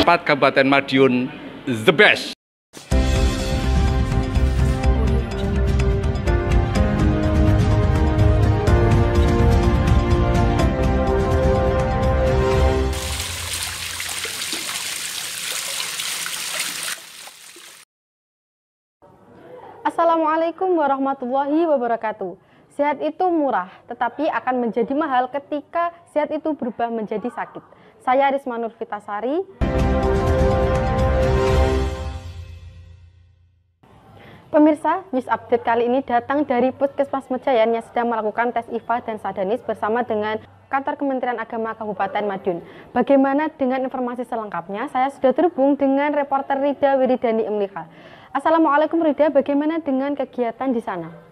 4 Kabupaten Madiun the best. Assalamualaikum warahmatullahi wabarakatuh. Sehat itu murah, tetapi akan menjadi mahal ketika sehat itu berubah menjadi sakit. Saya Risma Nurfitasari. Pemirsa, news update kali ini datang dari Puskesmas Mejayan yang sedang melakukan tes IFA dan Sadanis bersama dengan Kantor Kementerian Agama Kabupaten Madiun. Bagaimana dengan informasi selengkapnya? Saya sudah terhubung dengan reporter Rida Wiridani Emlika. Assalamualaikum Rida, bagaimana dengan kegiatan di sana?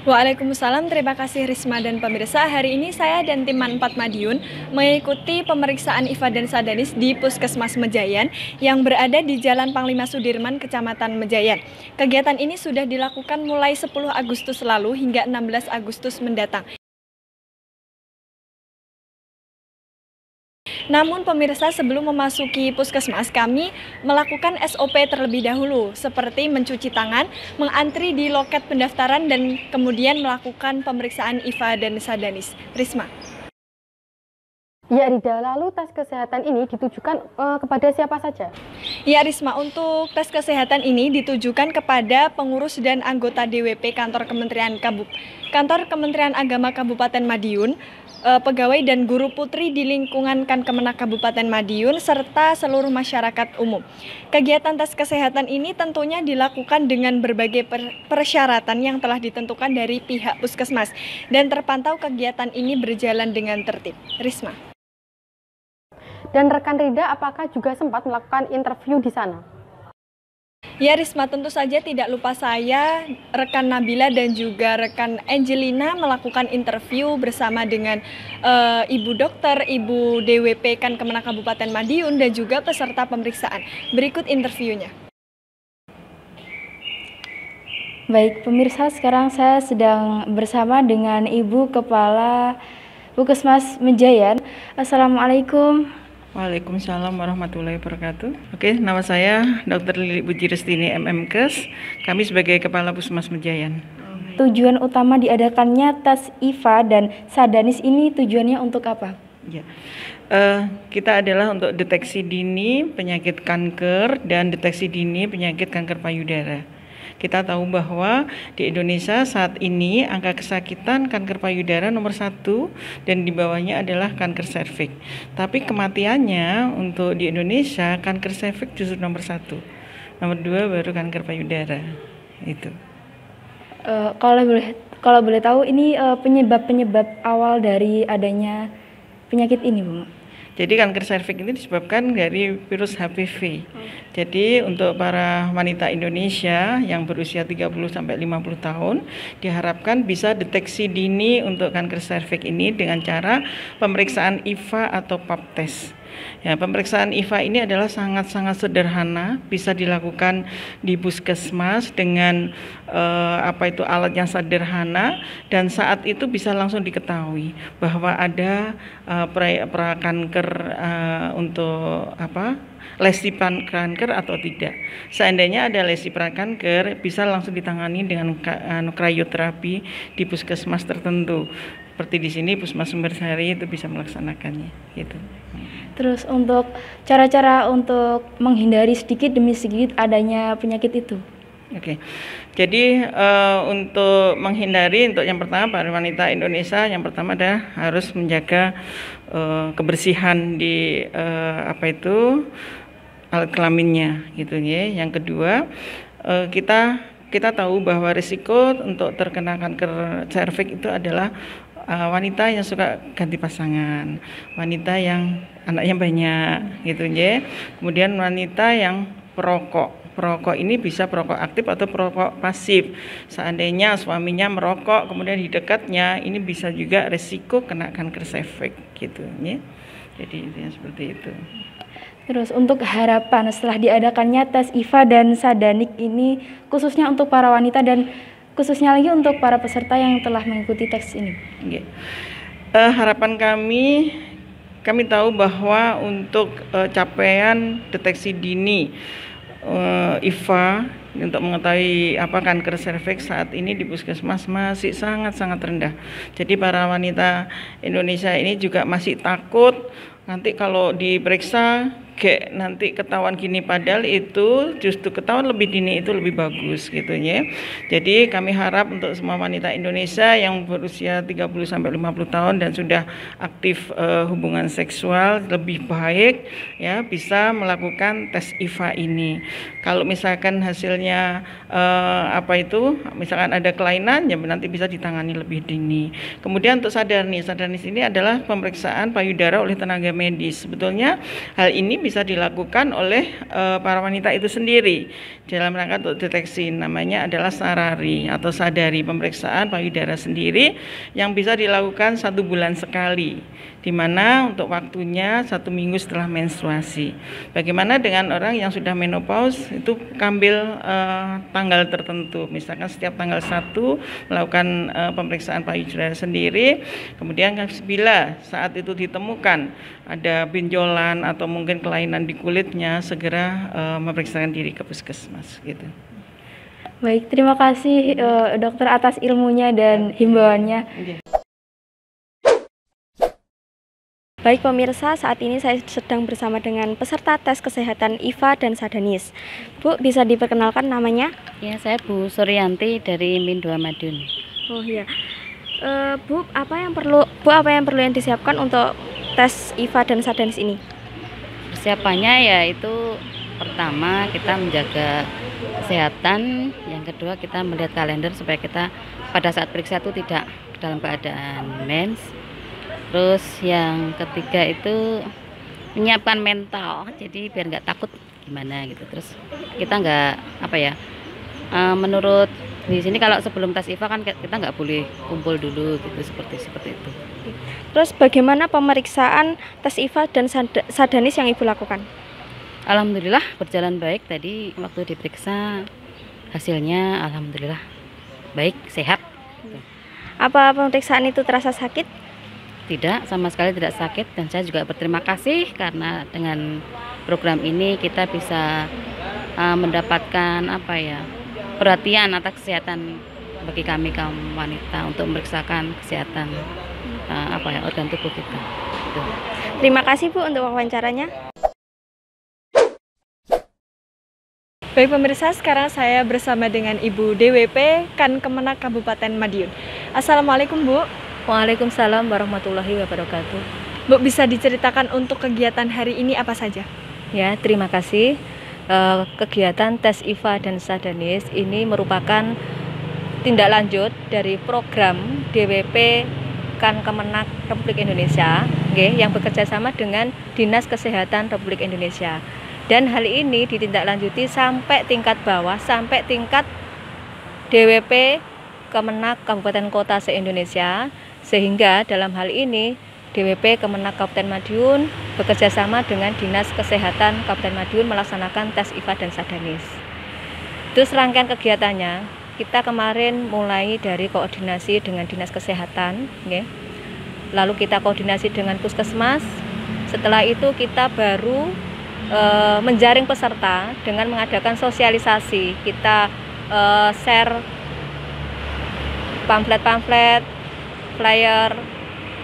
Waalaikumsalam, terima kasih Risma dan pemirsa. Hari ini saya dan tim Man 4 Madiun mengikuti pemeriksaan IFA dan Sadanis di Puskesmas Mejayan yang berada di Jalan Panglima Sudirman, Kecamatan Mejayan. Kegiatan ini sudah dilakukan mulai 10 Agustus lalu hingga 16 Agustus mendatang. Namun pemirsa, sebelum memasuki puskesmas, kami melakukan SOP terlebih dahulu, seperti mencuci tangan, mengantri di loket pendaftaran, dan kemudian melakukan pemeriksaan IFA dan Sadanis. Risma. Ya Rida, lalu tes kesehatan ini ditujukan kepada siapa saja? Ya Risma, untuk tes kesehatan ini ditujukan kepada pengurus dan anggota DWP Kantor Kementerian Agama Kabupaten Madiun, pegawai dan guru putri di lingkungan Kankemenak Kabupaten Madiun, serta seluruh masyarakat umum. Kegiatan tes kesehatan ini tentunya dilakukan dengan berbagai persyaratan yang telah ditentukan dari pihak puskesmas, dan terpantau kegiatan ini berjalan dengan tertib. Risma. Dan rekan Rida, apakah juga sempat melakukan interview di sana? Ya Risma, tentu saja tidak lupa saya, rekan Nabila dan juga rekan Angelina melakukan interview bersama dengan Ibu Dokter, Ibu DWP Kankemenak Kabupaten Madiun dan juga peserta pemeriksaan. Berikut interviewnya. Baik pemirsa, sekarang saya sedang bersama dengan Ibu Kepala Puskesmas Mejayan. Assalamualaikum. Waalaikumsalam warahmatullahi wabarakatuh. Oke, nama saya Dr. Lili Bujirestini MMkes. Kami sebagai Kepala Puskesmas Mejayan. Tujuan utama diadakannya tes IFA dan Sadanis ini tujuannya untuk apa? Ya, kita adalah untuk deteksi dini penyakit kanker dan deteksi dini penyakit kanker payudara. Kita tahu bahwa di Indonesia saat ini angka kesakitan kanker payudara nomor 1 dan di bawahnya adalah kanker serviks. Tapi kematiannya untuk di Indonesia kanker serviks justru nomor 1. Nomor 2 baru kanker payudara. Itu. Kalau boleh tahu ini penyebab awal dari adanya penyakit ini, Bu? Jadi kanker serviks ini disebabkan dari virus HPV. Jadi untuk para wanita Indonesia yang berusia 30-50 tahun diharapkan bisa deteksi dini untuk kanker serviks ini dengan cara pemeriksaan IFA atau Pap test. Ya, pemeriksaan IFA ini adalah sangat-sangat sederhana, bisa dilakukan di puskesmas dengan alat yang sederhana, dan saat itu bisa langsung diketahui bahwa ada prakanker untuk lesi prakanker atau tidak. Seandainya ada lesi prakanker, bisa langsung ditangani dengan krioterapi di puskesmas tertentu. Seperti di sini Puskesmas Sumbersari itu bisa melaksanakannya, gitu. Terus untuk cara-cara untuk menghindari sedikit demi sedikit adanya penyakit itu. Oke. Jadi untuk menghindari, untuk yang pertama para wanita Indonesia yang pertama adalah harus menjaga kebersihan di alat kelaminnya, gitu ya. Yang kedua, kita tahu bahwa risiko untuk terkena kanker serviks itu adalah wanita yang suka ganti pasangan, wanita yang anaknya banyak, gitu ya. Kemudian wanita yang perokok. Perokok ini bisa perokok aktif atau perokok pasif. Seandainya suaminya merokok, kemudian di dekatnya, ini bisa juga resiko kena kanker serviks, gitu ya. Jadi intinya seperti itu. Terus untuk harapan setelah diadakannya tes IFA dan Sadanik ini khususnya untuk para wanita dan khususnya lagi untuk para peserta yang telah mengikuti tes ini. Harapan kami kami tahu bahwa untuk capaian deteksi dini IFA untuk mengetahui apa kanker serviks saat ini di puskesmas masih sangat-sangat rendah. Jadi para wanita Indonesia ini juga masih takut nanti kalau diperiksa nanti ketahuan gini, padahal itu justru ketahuan lebih dini itu lebih bagus gitu ya. Jadi kami harap untuk semua wanita Indonesia yang berusia 30 sampai 50 tahun dan sudah aktif hubungan seksual lebih baik ya bisa melakukan tes IFA ini. Kalau misalkan hasilnya misalkan ada kelainan ya nanti bisa ditangani lebih dini. Kemudian untuk sadarnis ini adalah pemeriksaan payudara oleh tenaga medis. Sebetulnya hal ini bisa dilakukan oleh para wanita itu sendiri dalam rangka untuk deteksi, namanya adalah sarari atau sadari, pemeriksaan payudara sendiri yang bisa dilakukan 1 bulan sekali, di mana untuk waktunya 1 minggu setelah menstruasi. Bagaimana dengan orang yang sudah menopause, itu ambil tanggal tertentu, misalkan setiap tanggal 1 melakukan pemeriksaan payudara sendiri, kemudian bila saat itu ditemukan ada benjolan atau mungkin kelainan di kulitnya, segera memeriksakan diri ke puskesmas gitu. Baik, terima kasih dokter atas ilmunya dan himbauannya. Baik pemirsa, saat ini saya sedang bersama dengan peserta tes kesehatan IFA dan Sadanis. Bu, bisa diperkenalkan namanya? Ya, saya Bu Suryanti dari Min 2 Madiun. Oh iya. Bu, apa yang perlu yang disiapkan untuk tes IFA dan Sadanis ini? Persiapannya yaitu pertama kita menjaga kesehatan, yang kedua kita melihat kalender supaya kita pada saat periksa itu tidak dalam keadaan mens. Terus yang ketiga itu menyiapkan mental, jadi biar nggak takut gimana gitu. Terus kita nggak menurut di sini kalau sebelum tes IFA kan kita nggak boleh kumpul dulu gitu, seperti itu. Terus bagaimana pemeriksaan tes IFA dan Sadanis yang Ibu lakukan? Alhamdulillah berjalan baik, tadi waktu diperiksa hasilnya alhamdulillah baik, sehat. Apa pemeriksaan itu terasa sakit? Tidak, sama sekali tidak sakit, dan saya juga berterima kasih karena dengan program ini kita bisa mendapatkan perhatian atas kesehatan bagi kami kaum wanita untuk memeriksakan kesehatan organ tubuh kita. Terima kasih Bu untuk wawancaranya. Baik pemirsa, sekarang saya bersama dengan Ibu DWP Kan Kemenak Kabupaten Madiun. Assalamualaikum Bu. Waalaikumsalam warahmatullahi wabarakatuh. Bu, bisa diceritakan untuk kegiatan hari ini apa saja? Ya, terima kasih. Kegiatan tes IFA dan Sadanis ini merupakan tindak lanjut dari program DWP Kan Kemenak Republik Indonesia, yang bekerja sama dengan Dinas Kesehatan Republik Indonesia. Dan hal ini ditindaklanjuti sampai tingkat bawah, sampai tingkat DWP Kemenak Kabupaten Kota se-Indonesia. Sehingga dalam hal ini DWP Kemenak Kabupaten Madiun bekerja sama dengan Dinas Kesehatan Kabupaten Madiun melaksanakan tes IFA dan Sadanis. Terus rangkaian kegiatannya, kita kemarin mulai dari koordinasi dengan Dinas Kesehatan, lalu kita koordinasi dengan puskesmas. Setelah itu kita baru menjaring peserta dengan mengadakan sosialisasi. Kita share pamflet-pamflet, flyer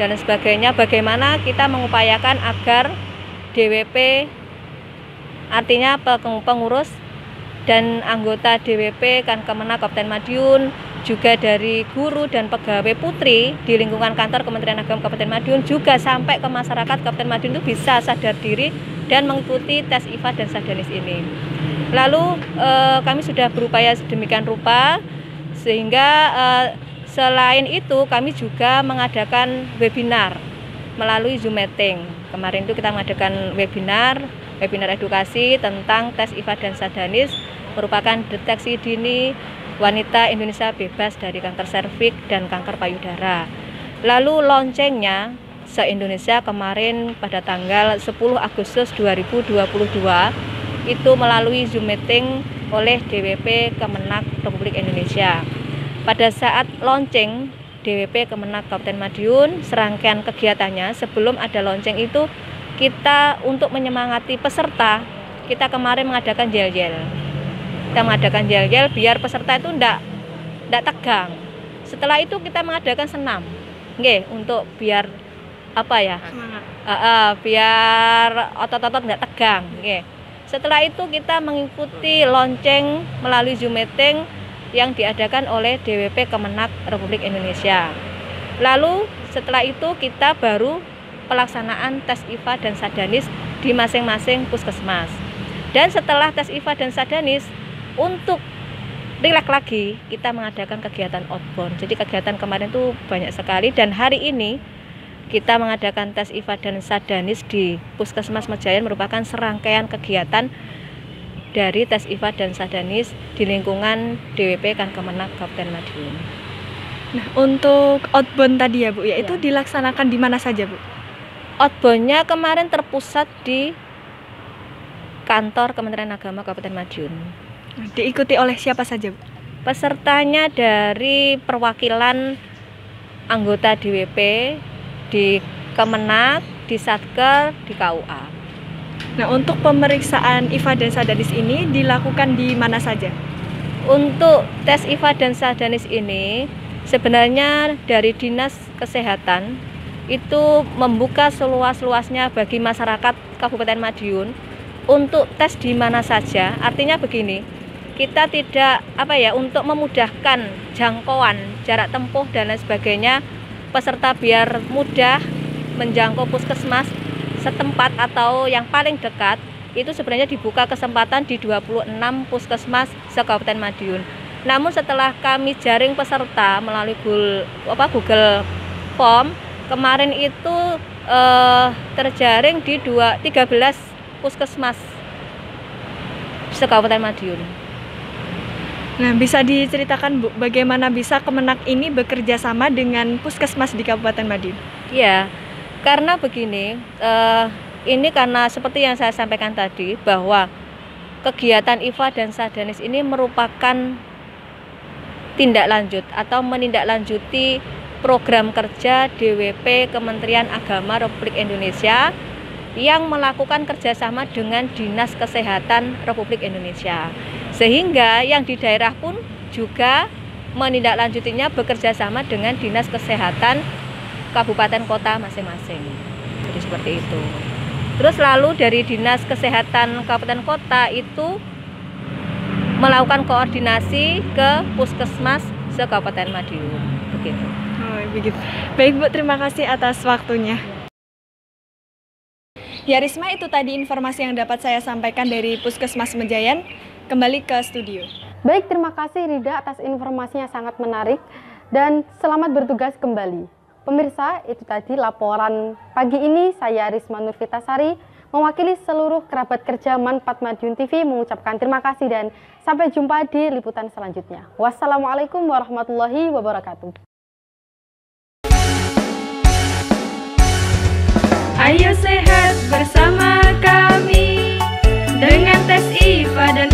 dan sebagainya, bagaimana kita mengupayakan agar DWP, artinya pengurus dan anggota DWP Kan Kemenak Kabupaten Madiun, juga dari guru dan pegawai putri di lingkungan kantor Kementerian Agama Kabupaten Madiun, juga sampai ke masyarakat Kabupaten Madiun itu bisa sadar diri dan mengikuti tes IFA dan Sadanis ini. Lalu kami sudah berupaya sedemikian rupa sehingga selain itu kami juga mengadakan webinar melalui Zoom meeting. Kemarin itu kita mengadakan webinar edukasi tentang tes IFA dan Sadanis, merupakan deteksi dini wanita Indonesia bebas dari kanker serviks dan kanker payudara. Lalu launchingnya se-Indonesia kemarin pada tanggal 10 Agustus 2022 itu melalui Zoom meeting oleh DWP Kemenak Republik Indonesia. Pada saat launching DWP Kemenak Kabupaten Madiun. Serangkaian kegiatannya sebelum ada lonceng itu kita untuk menyemangati peserta, kita kemarin mengadakan yel-yel. Kita mengadakan yel-yel biar peserta itu enggak tegang. Setelah itu kita mengadakan senam. Nggih, untuk biar apa ya? Biar otot-otot enggak tegang, nggih. Setelah itu kita mengikuti lonceng melalui Zoom meeting yang diadakan oleh DWP Kemenak Republik Indonesia. Lalu setelah itu kita baru pelaksanaan tes IVA dan Sadanis di masing-masing puskesmas. Dan setelah tes IVA dan Sadanis, untuk rileks lagi kita mengadakan kegiatan outbound. Jadi kegiatan kemarin itu banyak sekali dan hari ini kita mengadakan tes IVA dan Sadanis di Puskesmas Mejayan merupakan serangkaian kegiatan dari tes IVA dan Sadanis di lingkungan DWP Kemenak Kabupaten Madiun. Nah, untuk outbound tadi ya Bu, ya itu dilaksanakan di mana saja Bu? Outbound-nya kemarin terpusat di kantor Kementerian Agama Kabupaten Madiun. Diikuti oleh siapa saja Bu? Pesertanya dari perwakilan anggota DWP di Kemenak, di Satker, di KUA. Nah, untuk pemeriksaan IVA dan Sadanis ini dilakukan di mana saja? Untuk tes IVA dan Sadanis ini sebenarnya dari Dinas Kesehatan itu membuka seluas-luasnya bagi masyarakat Kabupaten Madiun untuk tes di mana saja. Artinya begini, kita tidak untuk memudahkan jangkauan jarak tempuh dan lain sebagainya, peserta biar mudah menjangkau puskesmas setempat atau yang paling dekat, itu sebenarnya dibuka kesempatan di 26 puskesmas se-Kabupaten Madiun. Namun setelah kami jaring peserta melalui Google Form, kemarin itu terjaring di 13 puskesmas se-Kabupaten Madiun. Nah, bisa diceritakan Bu, bagaimana bisa Kemenak ini bekerja sama dengan puskesmas di Kabupaten Madiun? Iya, karena begini, ini karena seperti yang saya sampaikan tadi bahwa kegiatan IVA dan Sadanis ini merupakan tindak lanjut atau menindaklanjuti program kerja DWP Kementerian Agama Republik Indonesia yang melakukan kerjasama dengan Dinas Kesehatan Republik Indonesia. Sehingga yang di daerah pun juga menindaklanjutinya bekerja sama dengan Dinas Kesehatan kabupaten kota masing-masing. Jadi seperti itu. Terus lalu dari Dinas Kesehatan kabupaten kota itu melakukan koordinasi ke puskesmas se-Kabupaten Madiun. Begitu. Oh, begitu. Baik Bu, terima kasih atas waktunya. Ya Risma, itu tadi informasi yang dapat saya sampaikan dari Puskesmas Mejayan. Kembali ke studio. Baik, terima kasih Rida atas informasinya sangat menarik dan selamat bertugas kembali. Pemirsa, itu tadi laporan pagi ini. Saya Risma Nurfitasari mewakili seluruh kerabat kerja Manfaat Madiun TV mengucapkan terima kasih dan sampai jumpa di liputan selanjutnya. Wassalamualaikum warahmatullahi wabarakatuh. Ayo sehat bersama kami dengan tes IVA dan